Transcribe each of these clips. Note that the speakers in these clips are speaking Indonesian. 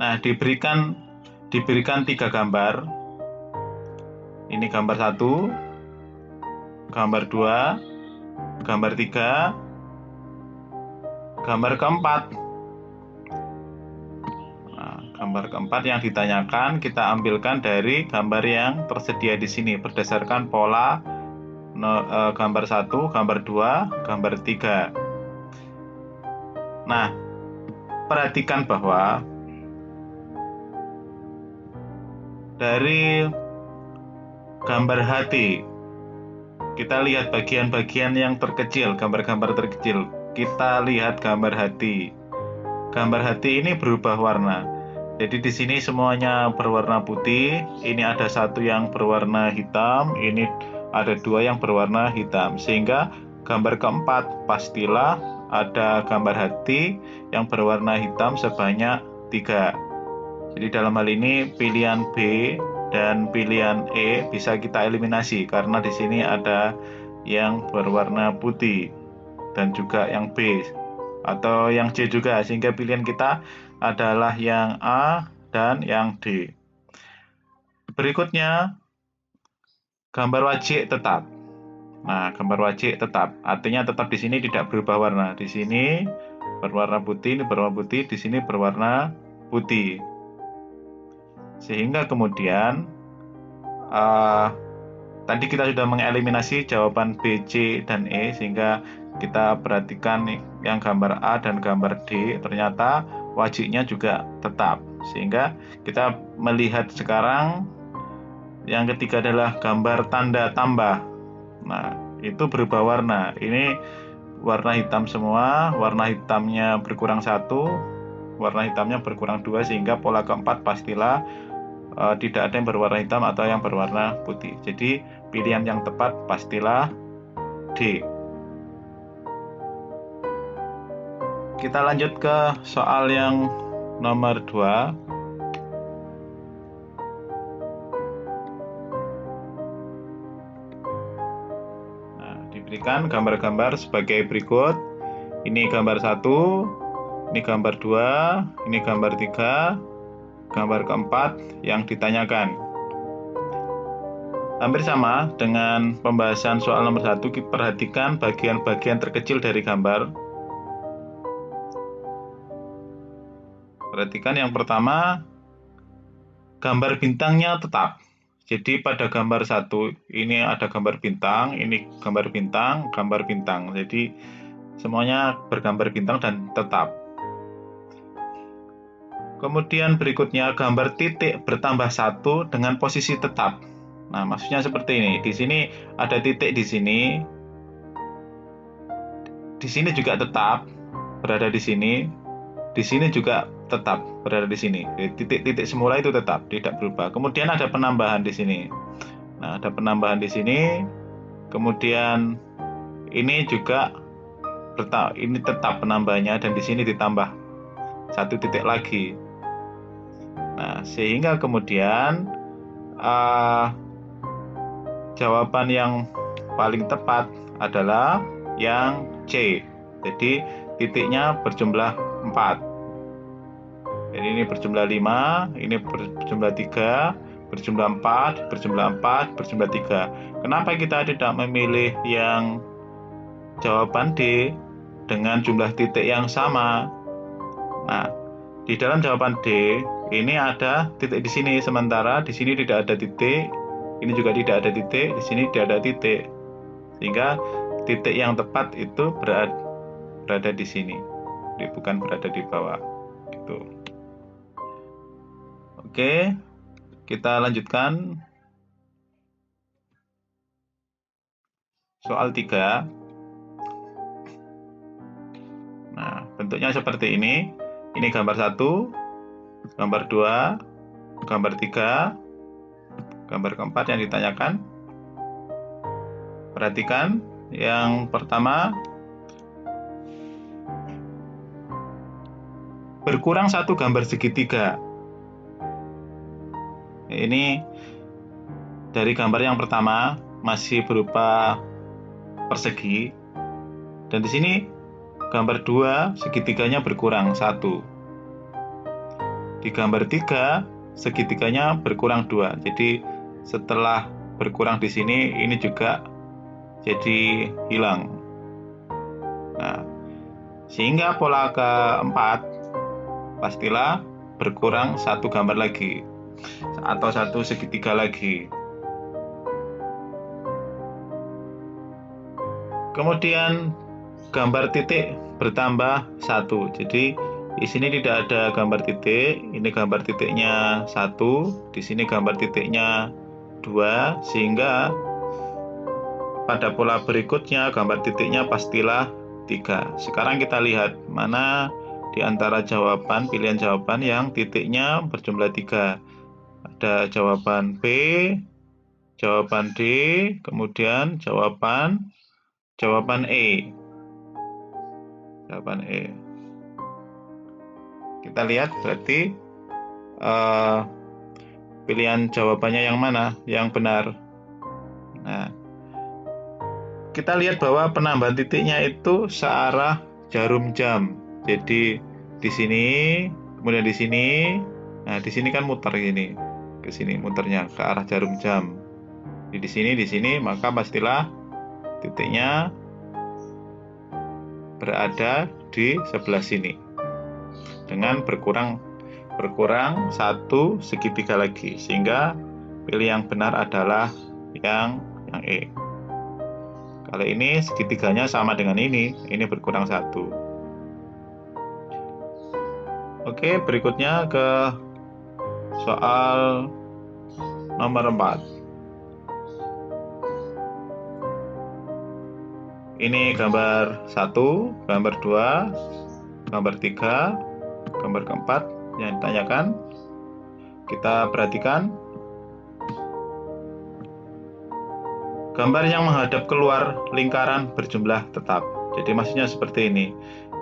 Nah, diberikan 3 gambar. Ini gambar 1, gambar 2, gambar 3, gambar keempat. Nah, gambar keempat yang ditanyakan kita ambilkan dari gambar yang tersedia di sini berdasarkan pola gambar 1, gambar 2, gambar 3. Nah, perhatikan bahwa dari gambar hati kita lihat bagian-bagian yang terkecil, gambar-gambar terkecil. Kita lihat gambar hati. Gambar hati ini berubah warna. Jadi di sini semuanya berwarna putih. Ini ada satu yang berwarna hitam. Ini ada 2 yang berwarna hitam. Sehingga gambar keempat pastilah ada gambar hati yang berwarna hitam sebanyak 3. Jadi dalam hal ini pilihan B dan pilihan E bisa kita eliminasi karena di sini ada yang berwarna putih dan juga yang B atau yang C juga, sehingga pilihan kita adalah yang A dan yang D. Berikutnya gambar wajik tetap. Nah, gambar wajik tetap artinya tetap di sini tidak berubah warna. Di sini berwarna putih, ini berwarna putih, di sini berwarna putih. Sehingga kemudian tadi kita sudah mengeliminasi jawaban B, C, dan E, sehingga kita perhatikan yang gambar A dan gambar D ternyata wajiknya juga tetap. Sehingga kita melihat sekarang yang ketiga adalah gambar tanda tambah. Nah, itu berubah warna. Ini warna hitam semua, warna hitamnya berkurang 1, warna hitamnya berkurang 2, sehingga pola keempat pastilah tidak ada yang berwarna hitam atau yang berwarna putih. Jadi pilihan yang tepat pastilah D. Kita lanjut ke soal yang nomor 2. Nah, diberikan gambar-gambar sebagai berikut. Ini gambar 1, ini gambar 2, ini gambar 3, gambar keempat yang ditanyakan. Hampir sama dengan pembahasan soal nomor 1, kita perhatikan bagian-bagian terkecil dari gambar. Perhatikan yang pertama, gambar bintangnya tetap. Jadi pada gambar 1 ini ada gambar bintang, ini gambar bintang, gambar bintang. Jadi semuanya bergambar bintang dan tetap. Kemudian berikutnya gambar titik bertambah 1 dengan posisi tetap. Nah, maksudnya seperti ini. Di sini ada titik di sini. Di sini juga tetap berada di sini. Di sini juga tetap berada di sini. Titik-titik semula itu tetap, tidak berubah. Kemudian ada penambahan di sini. Nah, ada penambahan di sini. Kemudian ini juga ini tetap penambahannya dan di sini ditambah 1 titik lagi. Nah, sehingga kemudian jawaban yang paling tepat adalah yang C. Jadi titiknya berjumlah 4. Jadi ini berjumlah 5, ini berjumlah 3, berjumlah 4, berjumlah 4, berjumlah 3. Kenapa kita tidak memilih yang jawaban D dengan jumlah titik yang sama? Nah, di dalam jawaban D ini ada titik di sini, sementara di sini tidak ada titik, ini juga tidak ada titik, di sini tidak ada titik. Sehingga titik yang tepat itu berada di sini, bukan berada di bawah. Gitu. Oke, kita lanjutkan. Soal 3. Nah, bentuknya seperti ini. Ini gambar 1, gambar 2, gambar 3, gambar keempat yang ditanyakan. Perhatikan yang pertama, berkurang 1 gambar segitiga. Ini dari gambar yang pertama masih berupa persegi, dan di sini gambar 2 segitiganya berkurang 1. Di gambar 3, segitiganya berkurang 2. Jadi setelah berkurang di sini, ini juga jadi hilang. Nah, sehingga pola keempat pastilah berkurang satu gambar lagi atau satu segitiga lagi. Kemudian gambar titik bertambah 1. Jadi di sini tidak ada gambar titik, ini gambar titiknya 1, di sini gambar titiknya 2, sehingga pada pola berikutnya gambar titiknya pastilah 3. Sekarang kita lihat mana di antara pilihan jawaban yang titiknya berjumlah 3. Ada jawaban B, jawaban D, kemudian jawaban E. Jawaban E. Kita lihat berarti pilihan jawabannya yang mana yang benar. Nah, kita lihat bahwa penambahan titiknya itu searah jarum jam. Jadi di sini, kemudian di sini. Nah, di sini kan muter gini. Ke sini muternya ke arah jarum jam. Di sini, maka pastilah titiknya berada di sebelah sini. Dengan berkurang satu segitiga lagi, sehingga pilih yang benar adalah yang E. Kali ini segitiganya sama dengan ini berkurang 1. Oke, berikutnya ke soal nomor 4. Ini gambar 1, gambar 2, gambar 3, gambar keempat yang ditanyakan. Kita perhatikan gambar yang menghadap keluar lingkaran berjumlah tetap. Jadi maksudnya seperti ini.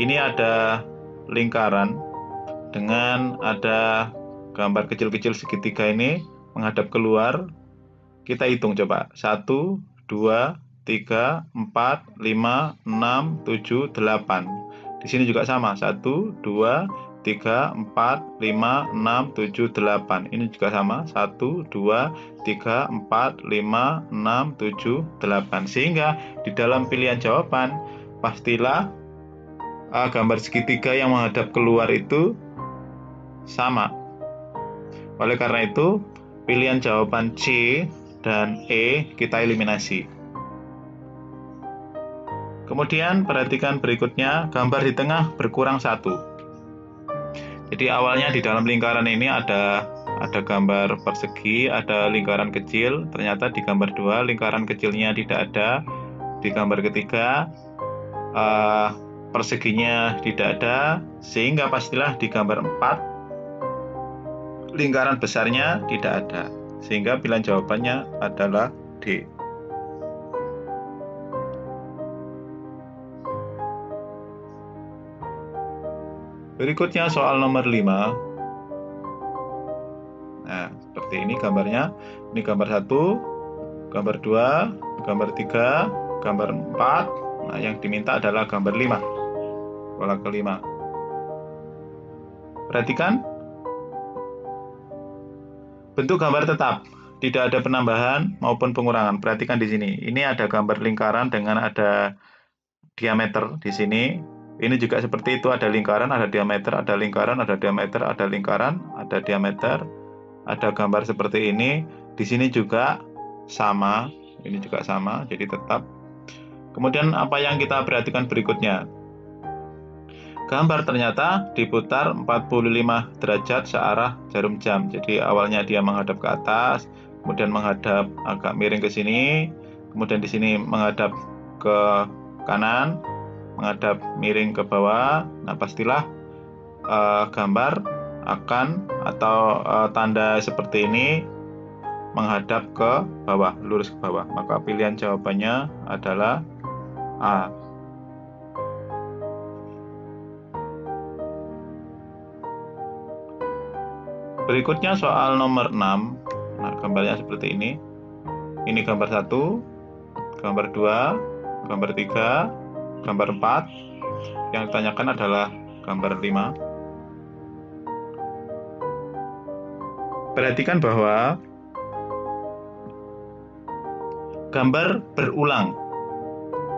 Ini ada lingkaran dengan ada gambar kecil-kecil segitiga ini menghadap keluar. Kita hitung coba. 1, 2, 3, 4, 5, 6, 7, 8. Di sini juga sama. 1, 2, 3, 4, 5, 6, 7, 8. Ini juga sama. 1, 2, 3, 4, 5, 6, 7, 8. Sehingga di dalam pilihan jawaban pastilah gambar segitiga yang menghadap keluar itu sama. Oleh karena itu, pilihan jawaban C dan E kita eliminasi. Kemudian perhatikan berikutnya, gambar di tengah berkurang 1. Jadi awalnya di dalam lingkaran ini ada gambar persegi, ada lingkaran kecil. Ternyata di gambar 2 lingkaran kecilnya tidak ada. Di gambar ketiga perseginya tidak ada, sehingga pastilah di gambar 4 lingkaran besarnya tidak ada, sehingga pilihan jawabannya adalah D. Berikutnya soal nomor 5. Nah, seperti ini gambarnya. Ini gambar 1, gambar 2, gambar 3, gambar 4. Nah, yang diminta adalah gambar 5. Pola kelima. Perhatikan. Bentuk gambar tetap. Tidak ada penambahan maupun pengurangan. Perhatikan di sini. Ini ada gambar lingkaran dengan ada diameter di sini. Ini juga seperti itu, ada lingkaran, ada diameter, ada lingkaran, ada diameter, ada lingkaran, ada diameter, ada gambar seperti ini. Di sini juga sama, ini juga sama, jadi tetap. Kemudian apa yang kita perhatikan berikutnya? Gambar ternyata diputar 45 derajat searah jarum jam. Jadi awalnya dia menghadap ke atas, kemudian menghadap agak miring ke sini, kemudian di sini menghadap ke kanan, menghadap miring ke bawah. Nah, pastilah gambar akan atau tanda seperti ini menghadap ke bawah, lurus ke bawah. Maka pilihan jawabannya adalah A. Berikutnya soal nomor 6. Nah, gambarnya seperti ini. Ini gambar 1, gambar 2, gambar 3, gambar 4. Yang ditanyakan adalah gambar 5. perhatikan bahwa gambar berulang.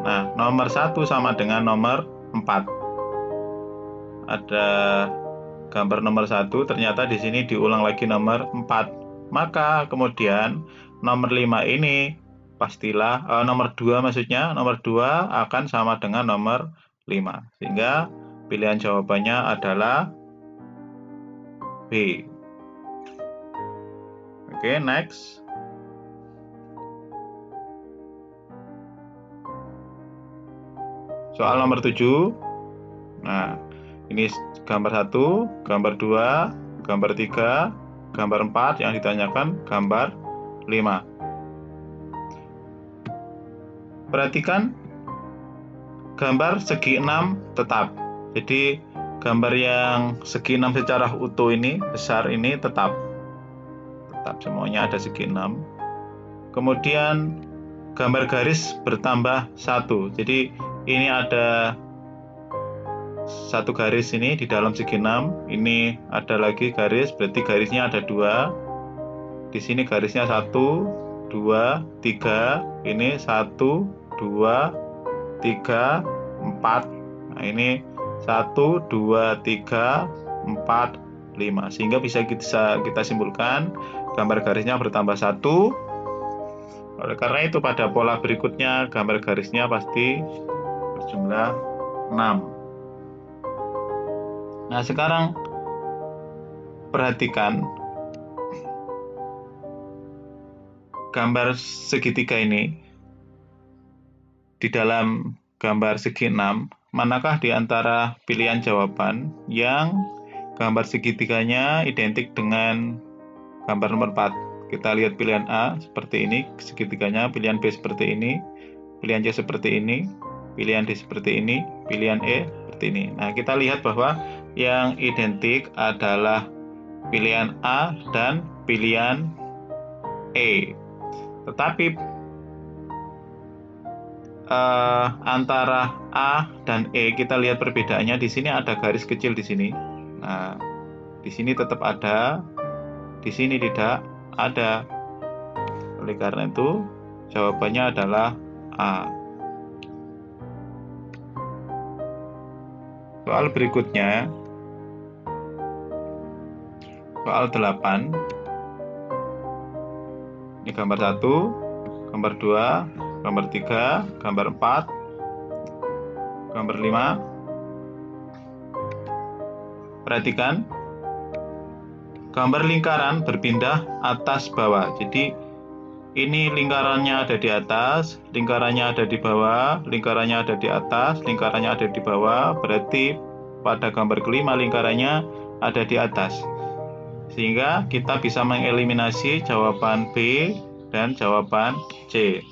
Nah, nomor 1 sama dengan nomor 4. Ada gambar nomor 1, ternyata di sini diulang lagi nomor 4. Maka kemudian nomor 5 ini pastilah nomor 2 maksudnya, nomor 2 akan sama dengan nomor 5. Sehingga pilihan jawabannya adalah B. Oke, next. Soal nomor 7. Nah, ini gambar 1, gambar 2, gambar 3, gambar 4, yang ditanyakan gambar 5. Perhatikan gambar segi 6 tetap. Jadi gambar yang segi 6 secara utuh ini, besar ini tetap semuanya ada segi 6. Kemudian gambar garis bertambah 1. Jadi ini ada 1 garis ini di dalam segi 6. Ini ada lagi garis, berarti garisnya ada 2. Di sini garisnya 1, 2, 3. Ini 1, 2, 3, 4. Nah, ini 1, 2, 3, 4, 5. Sehingga bisa kita simpulkan gambar garisnya bertambah 1. Oleh karena itu pada pola berikutnya gambar garisnya pasti berjumlah 6. Nah, sekarang perhatikan gambar segitiga ini. Di dalam gambar segi 6, manakah di antara pilihan jawaban yang gambar segitiganya identik dengan gambar nomor 4? Kita lihat pilihan A seperti ini segitiganya, pilihan B seperti ini, pilihan C seperti ini, pilihan D seperti ini, pilihan E seperti ini. Nah, kita lihat bahwa yang identik adalah pilihan A dan pilihan E. Tetapi antara A dan E kita lihat perbedaannya. Di sini ada garis kecil di sini. Nah, di sini tetap ada, di sini tidak ada. Oleh karena itu jawabannya adalah A. Soal berikutnya, soal 8. Ini gambar 1, gambar 2, gambar 3, gambar 4, gambar 5. Perhatikan gambar lingkaran berpindah atas bawah. Jadi ini lingkarannya ada di atas, lingkarannya ada di bawah, lingkarannya ada di atas, lingkarannya ada di bawah. Berarti pada gambar kelima lingkarannya ada di atas. Sehingga kita bisa mengeliminasi jawaban B dan jawaban C.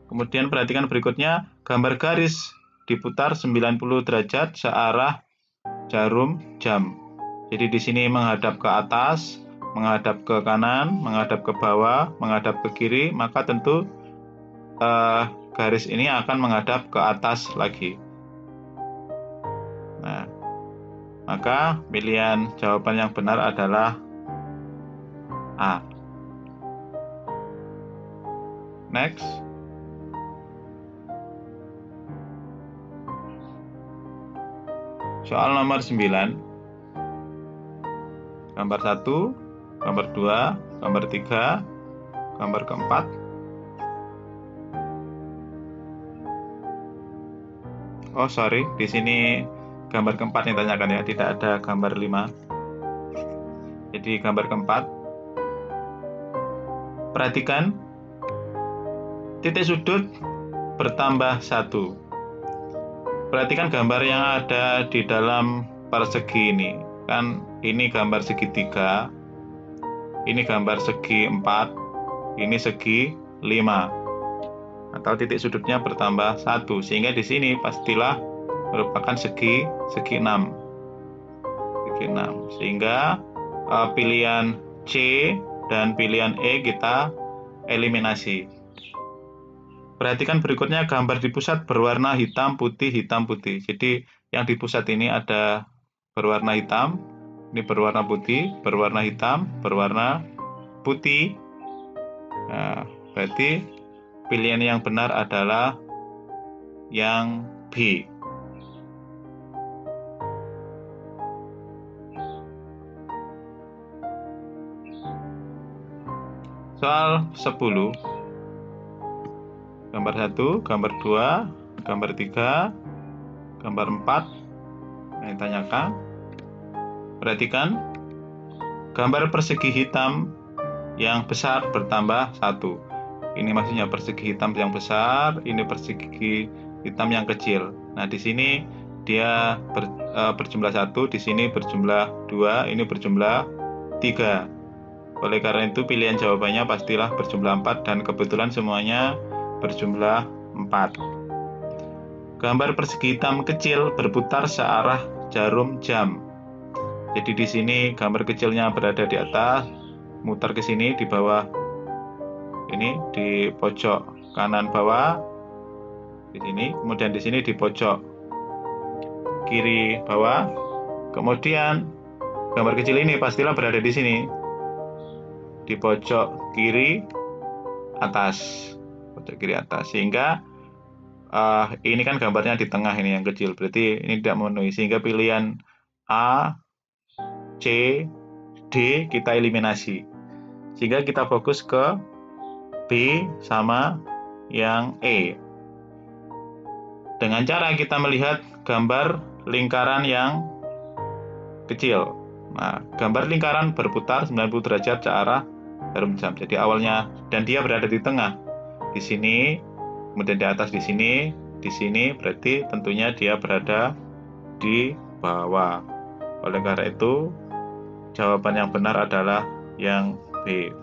Kemudian perhatikan berikutnya, gambar garis diputar 90 derajat searah jarum jam. Jadi di sini menghadap ke atas, menghadap ke kanan, menghadap ke bawah, menghadap ke kiri, maka tentu garis ini akan menghadap ke atas lagi. Nah, maka pilihan jawaban yang benar adalah A. Next. Soal nomor 9. Gambar 1, gambar 2, gambar 3, gambar keempat. Oh, sorry, di sini gambar keempat yang ditanyakan ya, tidak ada gambar 5. Jadi gambar keempat. Perhatikan titik sudut bertambah 1. Perhatikan gambar yang ada di dalam persegi ini. Kan ini gambar segitiga, ini gambar segi 4, ini segi 5. Atau titik sudutnya bertambah 1. Sehingga di sini pastilah merupakan segi 6. Segi 6. Sehingga pilihan C dan pilihan E kita eliminasi. Perhatikan berikutnya gambar di pusat berwarna hitam putih hitam putih. Jadi yang di pusat ini ada berwarna hitam, Ini berwarna putih, berwarna hitam, berwarna putih. Nah, berarti pilihan yang benar adalah yang B. Soal 10. Gambar 1, gambar 2, gambar 3, gambar 4. Nah, ditanyakan. Perhatikan. Gambar persegi hitam yang besar bertambah 1. Ini maksudnya persegi hitam yang besar, ini persegi hitam yang kecil. Nah, di sini dia berjumlah 1, di sini berjumlah 2, ini berjumlah 3. Oleh karena itu pilihan jawabannya pastilah berjumlah 4 dan kebetulan semuanya berjumlah 4. Gambar persegi hitam kecil berputar searah jarum jam. Jadi di sini gambar kecilnya berada di atas, muter ke sini di bawah. Ini di pojok kanan bawah. Di sini, kemudian di sini di pojok kiri bawah. Kemudian gambar kecil ini pastilah berada di sini. Di pojok kiri atas, pojok kiri atas, sehingga ini kan gambarnya di tengah ini yang kecil, berarti ini tidak memenuhi, sehingga pilihan A, C, D kita eliminasi, sehingga kita fokus ke B sama yang E. Dengan cara kita melihat gambar lingkaran yang kecil. Nah, gambar lingkaran berputar 90 derajat ke arah jarum jam. Jadi awalnya, dan dia berada di tengah. Di sini, kemudian di atas di sini, berarti tentunya dia berada di bawah. Oleh karena itu, jawaban yang benar adalah yang B.